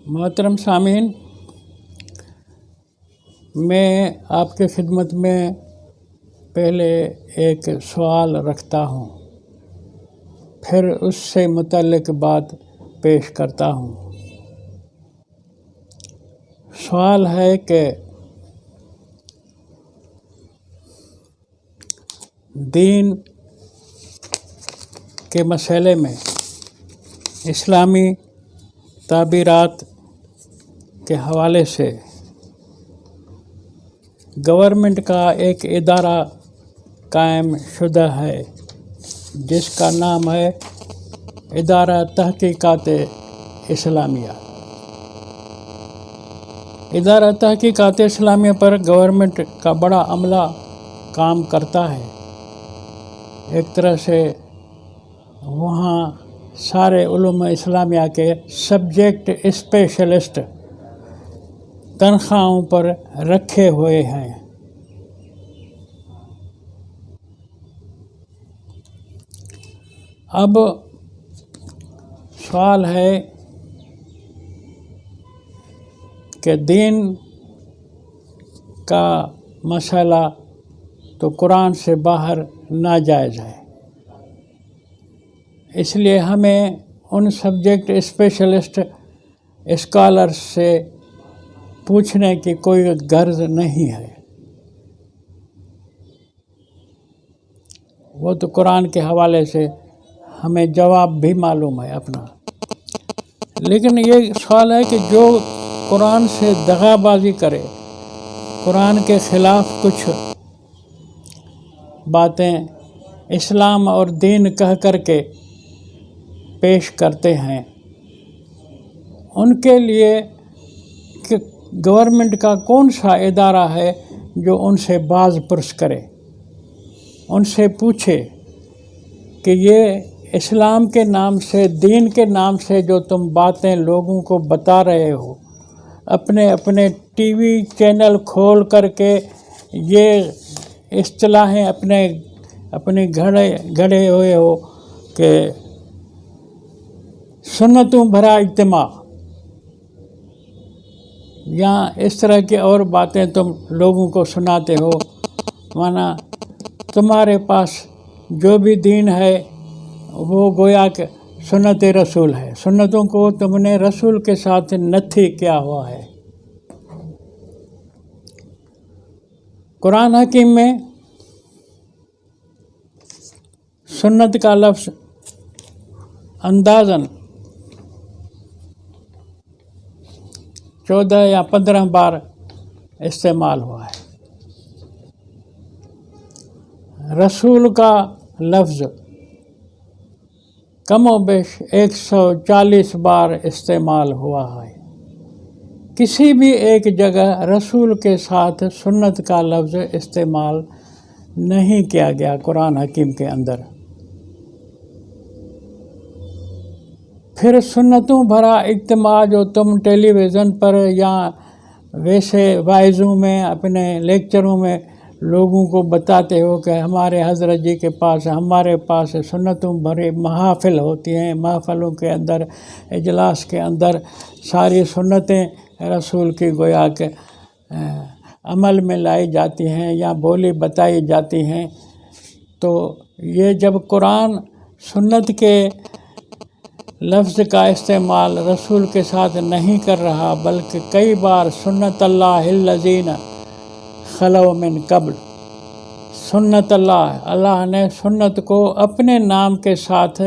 मोहतरम सामीन, मैं आपके खिदमत में पहले एक सवाल रखता हूँ, फिर उससे मुतल्लिक बात पेश करता हूँ। सवाल है कि दीन के मसले में इस्लामी ताबीरात के हवाले से गवर्नमेंट का एक इदारा कायम शुदा है जिसका नाम है इदारा तहकीकात इस्लामिया। इदारा तहकीकात इस्लामिया पर गवर्नमेंट का बड़ा अमला काम करता है। एक तरह से वहाँ सारे उलूम इस्लामिया के सब्जेक्ट स्पेशलिस्ट तनख्वाहों पर रखे हुए हैं। अब सवाल है कि दीन का मसला तो कुरान से बाहर नाजायज़ है, इसलिए हमें उन सब्जेक्ट स्पेशलिस्ट स्कॉलर्स से पूछने की कोई गर्ज नहीं है। वो तो कुरान के हवाले से हमें जवाब भी मालूम है अपना। लेकिन ये सवाल है कि जो कुरान से दगाबाजी करे, कुरान के ख़िलाफ़ कुछ बातें इस्लाम और दीन कह करके पेश करते हैं, उनके लिए कि गवर्नमेंट का कौन सा इदारा है जो उनसे बाज़ पुरस करे, उनसे पूछे कि ये इस्लाम के नाम से, दीन के नाम से जो तुम बातें लोगों को बता रहे हो, अपने अपने टीवी चैनल खोल करके ये इस्तिलाहें अपने घड़े हुए हो कि सुन्नतों भरा इज्तिमा, या इस तरह की और बातें तुम लोगों को सुनाते हो। माना तुम्हारे पास जो भी दीन है वो गोया कि सुन्नत रसूल है, सुन्नतों को तुमने रसूल के साथ नथी किया हुआ है। कुरान हकीम में सुन्नत का लफ्ज़ अंदाज़न 14 या 15 बार इस्तेमाल हुआ है। रसूल का लफ्ज़ कमोबेश 140 बार इस्तेमाल हुआ है। किसी भी एक जगह रसूल के साथ सुन्नत का लफ्ज़ इस्तेमाल नहीं किया गया कुरान हकीम के अंदर। फिर सुन्नतों भरा इज्तिमा जो तुम टेलीविज़न पर या वैसे वाइज़ों में, अपने लेक्चरों में लोगों को बताते हो कि हमारे हज़रत जी के पास, हमारे पास सुन्नतों भरे महफ़िल होती हैं, महफ़िलों के अंदर, इजलास के अंदर सारी सुन्नतें रसूल की गोया के अमल में लाई जाती हैं या बोली बताई जाती हैं। तो ये जब कुरान सुन्नत के लफ्ज़ का इस्तेमाल रसूल के साथ नहीं कर रहा, बल्कि कई बार सुन्नत अल्लाहिल्लज़ीना खलौ मिन क़ब्ल, सुन्नत अल्लाह ने सुन्नत को अपने नाम के साथ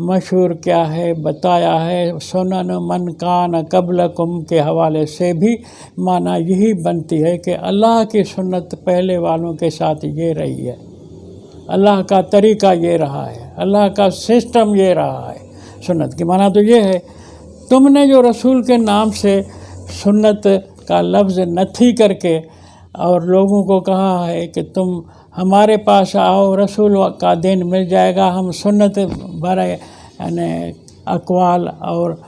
मशहूर किया है, बताया है। सुनन मन कान क़ब्लकुम के हवाले से भी माना यही बनती है कि अल्लाह की सुन्नत पहले वालों के साथ ये रही है, अल्लाह का तरीक़ा ये रहा है, अल्लाह का सिस्टम ये रहा है। सुन्नत की माना तो ये है, तुमने जो रसूल के नाम से सुन्नत का लफ्ज़ नथी करके और लोगों को कहा है कि तुम हमारे पास आओ, रसूल का दिन मिल जाएगा, हम सुन्नत भरे यानी अक़वाल और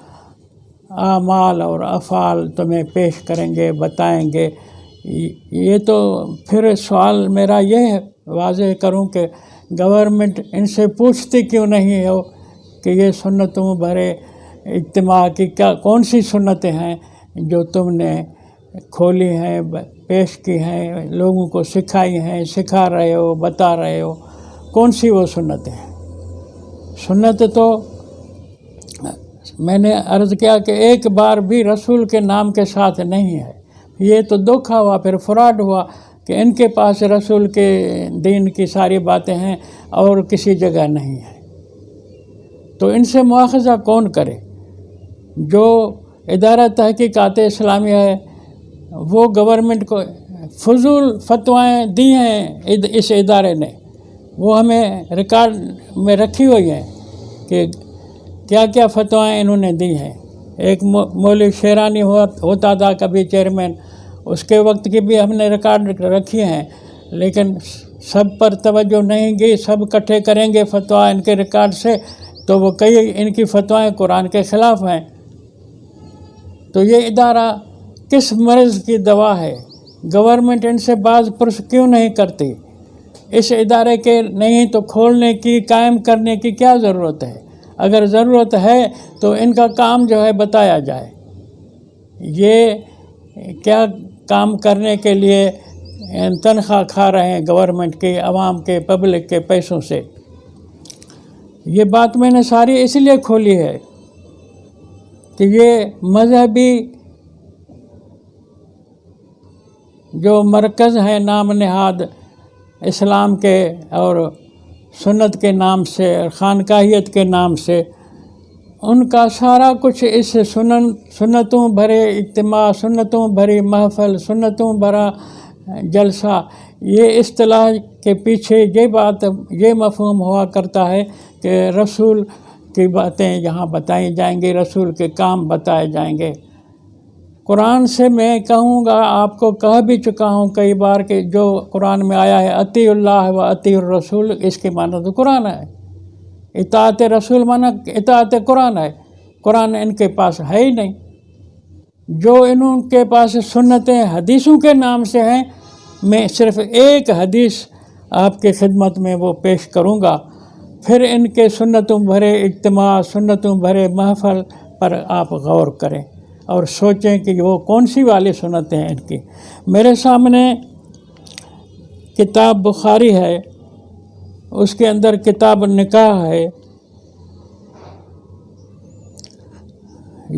आमाल और अफ़ाल तुम्हें पेश करेंगे, बताएंगे। ये तो फिर सवाल मेरा ये है, वाज़ेह करूं कि गवर्नमेंट इनसे पूछती क्यों नहीं हो कि ये सुन्नतों भरे इज्तिमा की क्या कौन सी सुन्नतें हैं जो तुमने खोली हैं, पेश की हैं, लोगों को सिखाई हैं, सिखा रहे हो, बता रहे हो, कौन सी वो सुन्नतें हैं? सुन्नत तो मैंने अर्ज़ किया कि एक बार भी रसूल के नाम के साथ नहीं है। ये तो धोखा हुआ, फिर फ्रॉड हुआ कि इनके पास रसूल के दीन की सारी बातें हैं और किसी जगह नहीं है। तो इनसे मुआख़ज़ा कौन करे? जो इदारा तहक़ीक़ात इस्लामिया है वो गवर्नमेंट को फजूल फतवाएँ दी हैं इस इदारे ने, वो हमें रिकॉर्ड में रखी हुई हैं कि क्या क्या फतवाएँ इन्होंने दी हैं। एक मौलवी शेरानी होता था कभी चेयरमैन, उसके वक्त की भी हमने रिकॉर्ड रखी हैं, लेकिन सब पर तवज्जो नहीं गई। सब इकट्ठे करेंगे फतवा इनके रिकॉर्ड से तो वो कई इनकी फतवाएँ कुरान के ख़िलाफ़ हैं। तो ये इदारा किस मर्ज़ की दवा है? गवर्नमेंट इनसे बाज़ पुरस क्यों नहीं करती? इस इदारे के नहीं तो खोलने की, कायम करने की क्या ज़रूरत है? अगर ज़रूरत है तो इनका काम जो है बताया जाए। ये क्या काम करने के लिए तनख्वाह खा रहे हैं गवर्नमेंट के, आवाम के, पब्लिक के पैसों से? ये बात मैंने सारी इसलिए खोली है कि ये मजहबी जो मरकज़ है नाम नहाद इस्लाम के और सुन्नत के नाम से और खानकाहियत के नाम से, उनका सारा कुछ इस सुन्नतों भरे इज्तिमा, सुन्नतों भरी महफ़िल, सुन्नतों भरा जलसा, ये इस्तिलाह के पीछे ये मफ़हूम हुआ करता है कि रसूल की बातें यहाँ बताई जाएंगी, रसूल के काम बताए जाएंगे। कुरान से मैं कहूँगा, आपको कह भी चुका हूँ कई बार कि जो कुरान में आया है अतीउल्लाह व अतीउर रसूल, इसके माना तो कुरान है। इताअत रसूल माना इताअत कुरान है। कुरान इनके पास है ही नहीं। जो इनके पास सुन्नतें हदीसों के नाम से हैं, मैं सिर्फ़ एक हदीस आपके खिदमत में वो पेश करूँगा, फिर इनके सुन्नतों भरे इज्तिमा, सुन्नतों भरे महफ़िल पर आप गौर करें और सोचें कि वो कौन सी वाली सुन्नतें हैं इनकी। मेरे सामने किताब बुखारी है, उसके अंदर किताब निकाह है।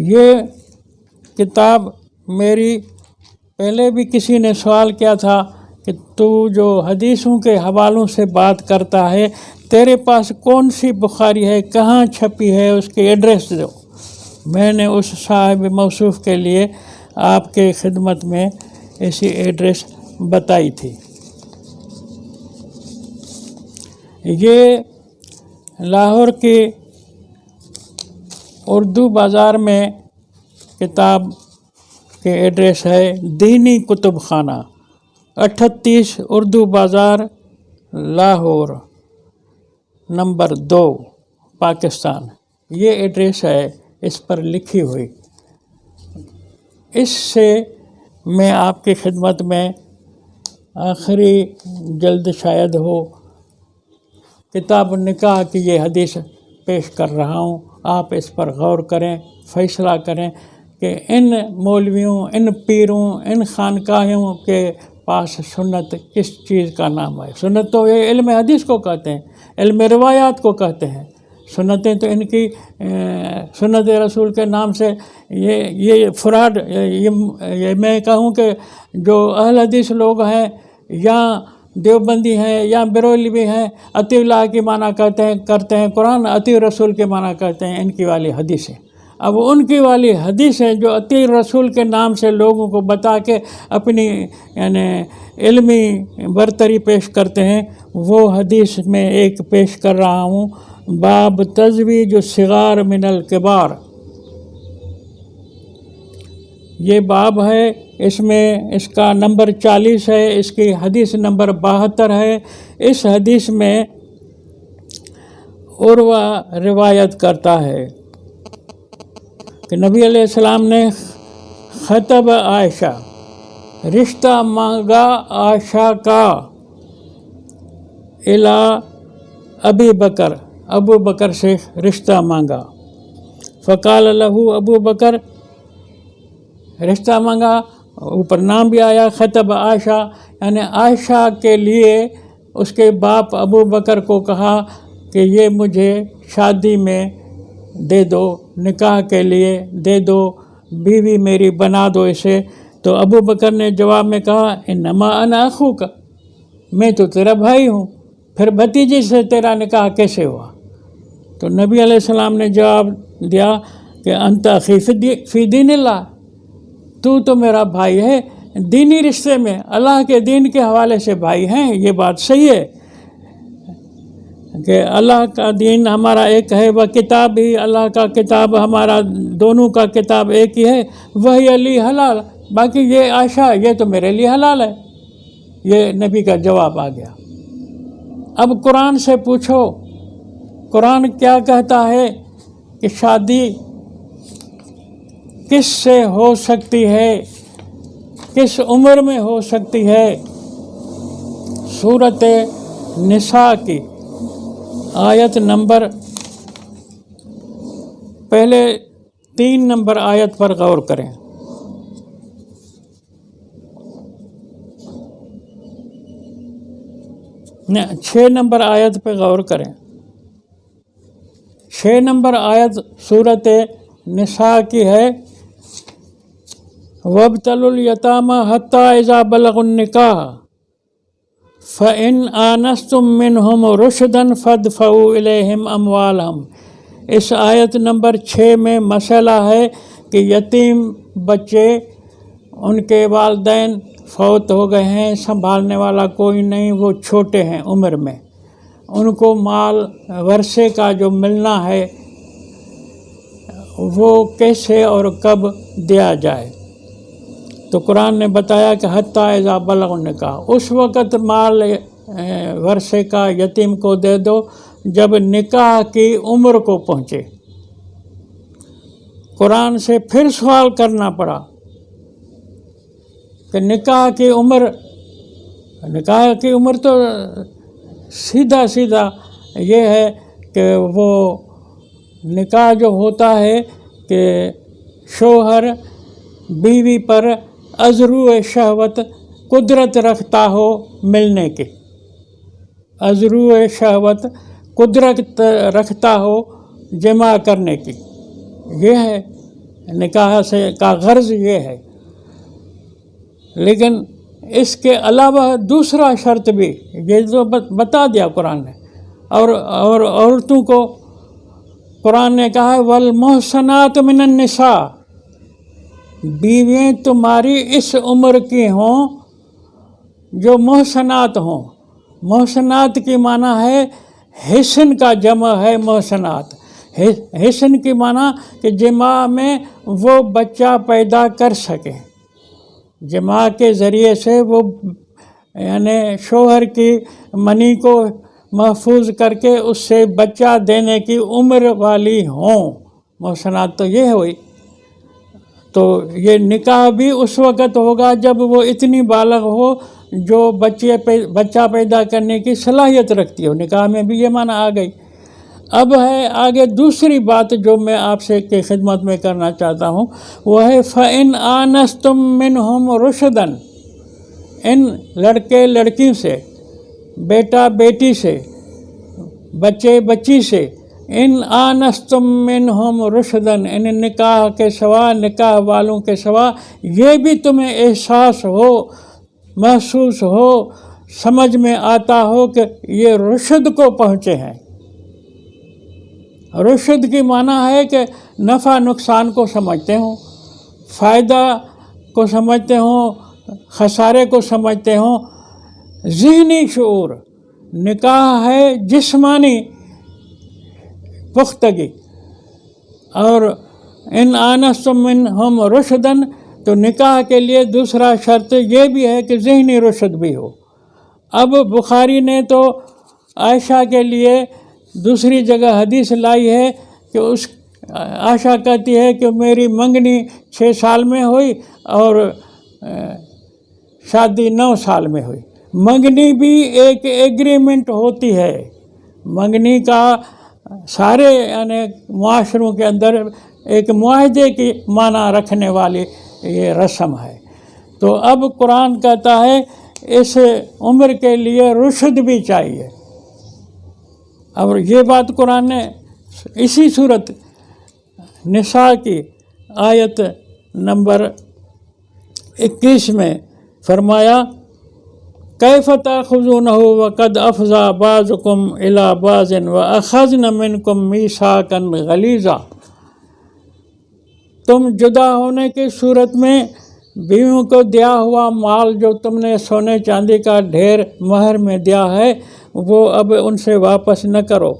ये किताब मेरी पहले भी किसी ने सवाल किया था कि तू जो हदीसों के हवालों से बात करता है, तेरे पास कौन सी बुखारी है, कहाँ छपी है, उसकी एड्रेस दो। मैंने उस साहिब मौसूफ़ के लिए आपके खिदमत में ऐसी एड्रेस बताई थी। ये लाहौर के उर्दू बाज़ार में किताब के एड्रेस है दीनी कुतुब खाना, 38 उर्दू बाज़ार, लाहौर, नंबर 2, पाकिस्तान। ये एड्रेस है इस पर लिखी हुई। इससे मैं आपकी खिदमत में आखिरी जल्द शायद हो किताब निकाह की ये हदीस पेश कर रहा हूँ। आप इस पर गौर करें, फ़ैसला करें कि इन मौलवियों, इन पीरों, इन खानकाहों के पास सुन्नत किस चीज़ का नाम है। सुन्नत तो ये इल्म हदीस को कहते हैं, इल्म रिवायात को कहते हैं। सुन्नतें तो इनकी सुन्नत रसूल के नाम से ये फ्रॉड, ये मैं कहूँ कि जो अहल हदीस लोग हैं या देवबंदी हैं या बरेलवी हैं, अतीउल्लाह की माना करते हैं कुरान, अती रसूल के माना करते हैं इनकी वाली हदीसें। अब उनकी वाली हदीसें जो अती रसूल के नाम से लोगों को बता के अपनी यानी इल्मी बरतरी पेश करते हैं, वो हदीस में एक पेश कर रहा हूँ। बाब तज़वीज सिगार मिनल किबार, ये बाब है, इसमें इसका नंबर 40 है, इसकी हदीस नंबर 72 है। इस हदीस में उर्वा रिवायत करता है कि नबी अलैहिस्सलाम ने ख़तब आयशा, रिश्ता मांगा आयशा का इला अबू बकर से रिश्ता मांगा। फ़क़ाल लहू अबू बकर, रिश्ता मांगा, ऊपर नाम भी आया ख़तब आयशा, यानी आयशा के लिए उसके बाप अबू बकर को कहा कि ये मुझे शादी में दे दो, निकाह के लिए दे दो, बीवी मेरी बना दो इसे। तो अबू बकर ने जवाब में कहा इन्नमा अना अखूका, मैं तो तेरा भाई हूँ, फिर भतीजी से तेरा निकाह कैसे हुआ? तो नबी अलैहिस्सलाम ने जवाब दिया कि अंत अखी फ़ी दीनिल्लाह, तू तो मेरा भाई है दीनी रिश्ते में, अल्लाह के दीन के हवाले से भाई हैं। ये बात सही है कि अल्लाह का दीन हमारा एक है, वह किताब ही अल्लाह का किताब, हमारा दोनों का किताब एक ही है, वही अली हलाल, बाकी ये आयशा ये तो मेरे लिए हलाल है। ये नबी का जवाब आ गया। अब कुरान से पूछो, कुरान क्या कहता है कि शादी किस से हो सकती है, किस उम्र में हो सकती है? सूरत निसा की आयत नंबर, पहले 3 नंबर आयत पर गौर करें। न 6 नंबर आयत पर गौर करें। 6 नंबर आयत सूरत निसा की है, वब्तलुल यतामा हत्ता इज़ा बलगुन निकाह फ़इन आनस्तुम मिनहुम रुशदन फ़दफ़ऊ इलैहिम अमवालहम। इस आयत नंबर 6 में मसला है कि यतीम बच्चे, उनके वालिदैन फौत हो गए हैं, संभालने वाला कोई नहीं, वो छोटे हैं उम्र में, उनको माल वर्षे का जो मिलना है वो कैसे और कब दिया जाए? तो कुरान ने बताया कि हत्ता इज़ा बलगुन निकाह, उस वक़्त माल वर्षे का यतीम को दे दो जब निकाह की उम्र को पहुँचे। कुरान से फिर सवाल करना पड़ा कि निकाह की उम्र तो सीधा सीधा ये है कि वो निकाह जो होता है कि शोहर बीवी पर अज़रू शहवत कुदरत रखता हो मिलने की, अज़रू शहवत कुदरत रखता हो जमा करने की, ये है निकाह से का गर्ज ये है। लेकिन इसके अलावा दूसरा शर्त भी ये जो बता दिया कुरान ने, और औरतों को कुरान ने कहा वल मोहसनात मिनन निसा, बीवियाँ तुम्हारी इस उम्र की हों जो मोहसनात हों। मोहसनात की माना है हिसन का जमा है मोहसनात। हिसन की माना कि जमा में वो बच्चा पैदा कर सके, जमा के ज़रिए से वो यानी शोहर की मनी को महफूज करके उससे बच्चा देने की उम्र वाली हों। मोहसनात तो ये हुई। तो ये निकाह भी उस वक़्त होगा जब वो इतनी बालग हो जो बच्चा पैदा करने की सलाहियत रखती हो। निकाह में भी ये माना आ गई। अब है आगे दूसरी बात जो मैं आपसे के खिदमत में करना चाहता हूँ, वह है फ़इन आनस्तुम मिनहुम रुशदन, इन लड़के लड़की से, बेटा बेटी से, बच्चे बच्ची से, इन आनस्तुम मिनहुम रुशदन, इन निकाह के सिवा, निकाह वालों के सिवा ये भी तुम्हें एहसास हो, महसूस हो, समझ में आता हो कि ये रुशद को पहुँचे हैं। रुशद की माना है कि नफ़ा नुकसान को समझते हों, फ़ायदा को समझते हों, खसारे को समझते हों। ज़हनी शऊर, निकाह है जिस्मानी पुख्तगी। और इन आनस्तुम मिनहुम रुशदन, तो निकाह के लिए दूसरा शर्त ये भी है कि ज़हनी रुशद भी हो। अब बुखारी ने तो आयशा के लिए दूसरी जगह हदीस लाई है कि उस आयशा कहती है कि मेरी मंगनी 6 साल में हुई और शादी 9 साल में हुई। मंगनी भी एक एग्रीमेंट होती है। मंगनी का सारे यानी मुआशरों के अंदर ایک معاہدے کی معنی رکھنے والی یہ رسم ہے۔ تو اب قرآن کہتا ہے اس عمر کے لیے رشد بھی چاہیے، اور یہ بات قرآن نے اسی صورت نساء کی آیت نمبر 21 میں فرمایا، کیف تاخذونہ وقد افضی بعضکم الی بعض واخذن منکم میثاقا غلیظا۔ تم جدا ہونے کی صورت میں بیویوں کو دیا ہوا مال جو تم نے سونے چاندی کا ڈھیر مہر میں دیا ہے وہ اب ان سے واپس نہ کرو،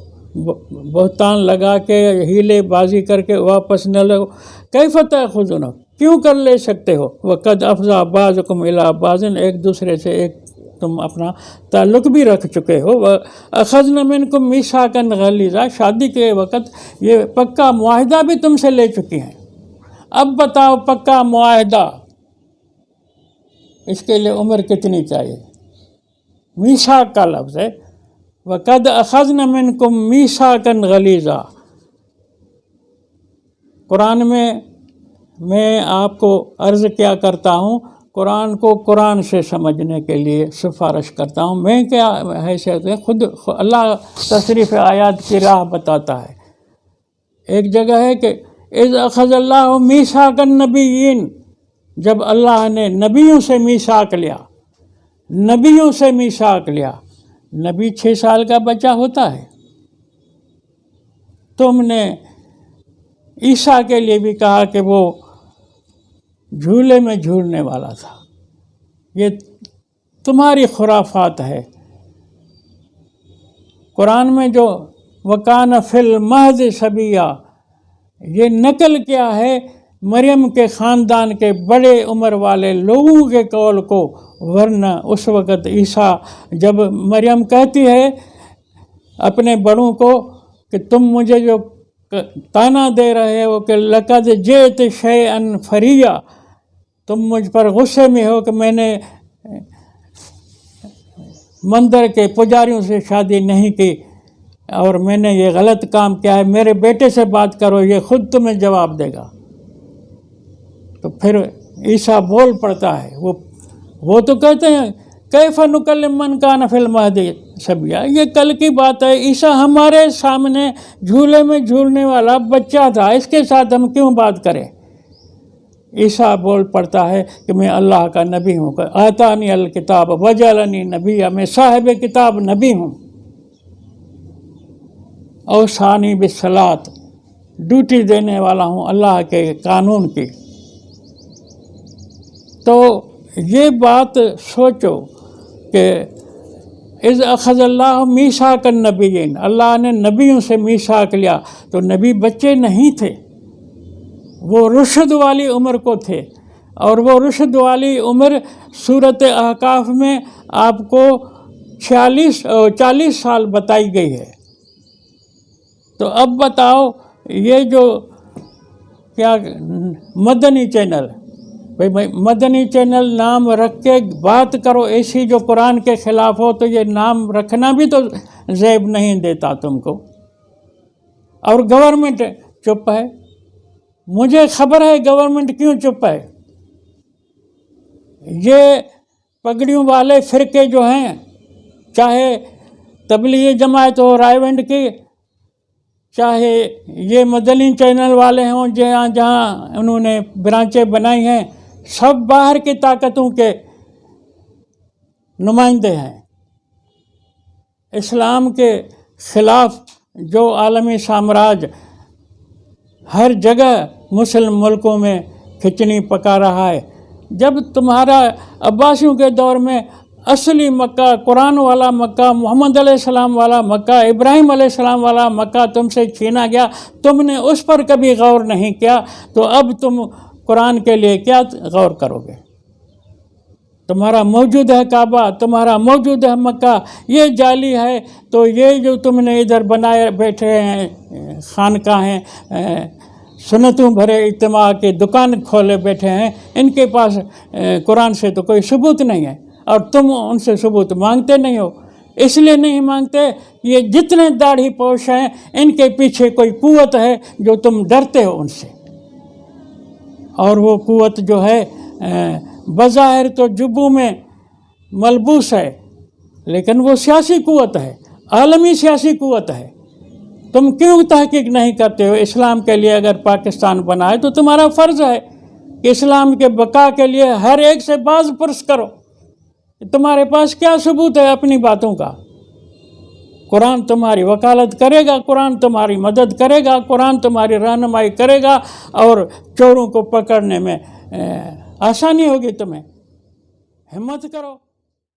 بہتان لگا کے ہیلے بازی کر کے واپس نہ لو۔ کیف تاخذونہ، کیوں کر لے سکتے ہو؟ وقد افضی بعضکم الی بعض، ایک دوسرے سے ایک تم اپنا تعلق بھی رکھ چکے ہو۔ اخذن منکم میثاقا غلیظا، شادی کے وقت یہ پکا معاہدہ بھی تم سے لے چکی ہیں۔ اب بتاؤ پکا معاہدہ اس کے لیے عمر کتنی چاہیے؟ میثاق کا لفظ ہے، وقد اخذن منکم میثاقا غلیظا۔ قرآن میں آپ کو عرض کیا کرتا ہوں، قرآن کو قرآن سے سمجھنے کے لیے سفارش کرتا ہوں۔ میں کیا حیثیت ہے، خود اللہ تصریف آیات کی راہ بتاتا ہے۔ ایک جگہ ہے کہ اذ اخذ اللہ میثاق النبیین، جب اللہ نے نبیوں سے میثاق لیا، نبیوں سے میثاق لیا۔ نبی 6 سال کا بچہ ہوتا ہے۔ تم نے عیسیٰ کے لیے بھی کہا کہ وہ جھولے میں جھولنے والا تھا۔ یہ تمہاری خرافات ہے۔ قرآن میں جو وَكَانَ فِي الْمَهْدِ صَبِيًّا، یہ نقل کیا ہے مریم کے خاندان کے بڑے عمر والے لوگوں کے قول کو، ورنہ اس وقت عیسیٰ، جب مریم کہتی ہے اپنے بڑوں کو کہ تم مجھے جو تانا دے رہے ہو کہ لقد جئت شیئا فریا، تم مجھ پر غصے میں ہو کہ میں نے مندر کے پجاریوں سے شادی نہیں کی اور میں نے یہ غلط کام کیا ہے، میرے بیٹے سے بات کرو، یہ خود تمہیں جواب دے گا۔ تو پھر عیسیٰ بول پڑتا ہے، وہ تو کہتے ہیں کیف نکلم من کان فی المہد صبیا، یہ کل کی بات ہے، عیسیٰ ہمارے سامنے جھولے میں جھولنے والا بچہ تھا، اس کے ساتھ ہم کیوں بات کریں؟ عیسیٰ بول پڑتا ہے کہ میں اللہ کا نبی ہوں، آتانی الکتاب وجعلنی نبیا، میں صاحب کتاب نبی ہوں، اوصانی بالصلاۃ، ڈیوٹی دینے والا ہوں اللہ کے قانون کی۔ تو یہ بات سوچو کہ اذ اخذ اللہ میثاق النبیین، اللہ نے نبیوں سے میثاق لیا، تو نبی بچے نہیں تھے، وہ رشد والی عمر کو تھے، اور وہ رشد والی عمر سورۃ احقاف میں آپ کو 40 سال بتائی گئی ہے۔ تو اب بتاؤ یہ جو کیا مدنی چینل، بھائی مدنی چینل نام رکھ کے بات کرو ایسی جو قرآن کے خلاف ہو، تو یہ نام رکھنا بھی تو زیب نہیں دیتا تم کو، اور گورنمنٹ چپ ہے۔ مجھے خبر ہے گورنمنٹ کیوں چپ ہے۔ یہ پگڑیوں والے فرقے جو ہیں، چاہے تبلیغی جماعت ہو رائیونڈ کی، چاہے یہ مدنی چینل والے ہوں جہاں انہوں نے برانچیں بنائی ہیں، سب باہر کی طاقتوں کے نمائندے ہیں۔ اسلام کے خلاف جو عالمی سامراج ہر جگہ مسلم ملکوں میں کھچڑی پکا رہا ہے، جب تمہارا عباسیوں کے دور میں اصلی مکہ، قرآن والا مکہ، محمد علیہ السلام والا مکہ، ابراہیم علیہ السلام والا مکہ تم سے چھینا گیا، تم نے اس پر کبھی غور نہیں کیا، تو اب تم قرآن کے لیے کیا غور کرو گے؟ تمہارا موجود ہے کعبہ، تمہارا موجود ہے مکہ، یہ جعلی ہے، تو یہ جو تم نے ادھر بنائے بیٹھے ہیں خانقاہیں، سنتوں بھرے اجتماع کے دکان کھولے بیٹھے ہیں، ان کے پاس قرآن سے تو کوئی ثبوت نہیں ہے، اور تم ان سے ثبوت مانگتے نہیں ہو۔ اس لیے نہیں مانگتے، یہ جتنے داڑھی پوش ہیں ان کے پیچھے کوئی قوت ہے جو تم ڈرتے ہو ان سے۔ اور وہ قوت جو ہے بظاہر تو جبوں میں ملبوس ہے، لیکن وہ سیاسی قوت ہے، عالمی سیاسی قوت ہے۔ تم کیوں تحقیق نہیں کرتے ہو؟ اسلام کے لیے اگر پاکستان بنا ہے تو تمہارا فرض ہے کہ اسلام کے بقا کے لیے ہر ایک سے باز پرس کرو۔ تمہارے پاس کیا ثبوت ہے اپنی باتوں کا؟ قرآن تمہاری وکالت کرے گا، قرآن تمہاری مدد کرے گا، قرآن تمہاری رہنمائی کرے گا، اور چوروں کو پکڑنے میں آسانی ہوگی تمہیں۔ ہمت کرو۔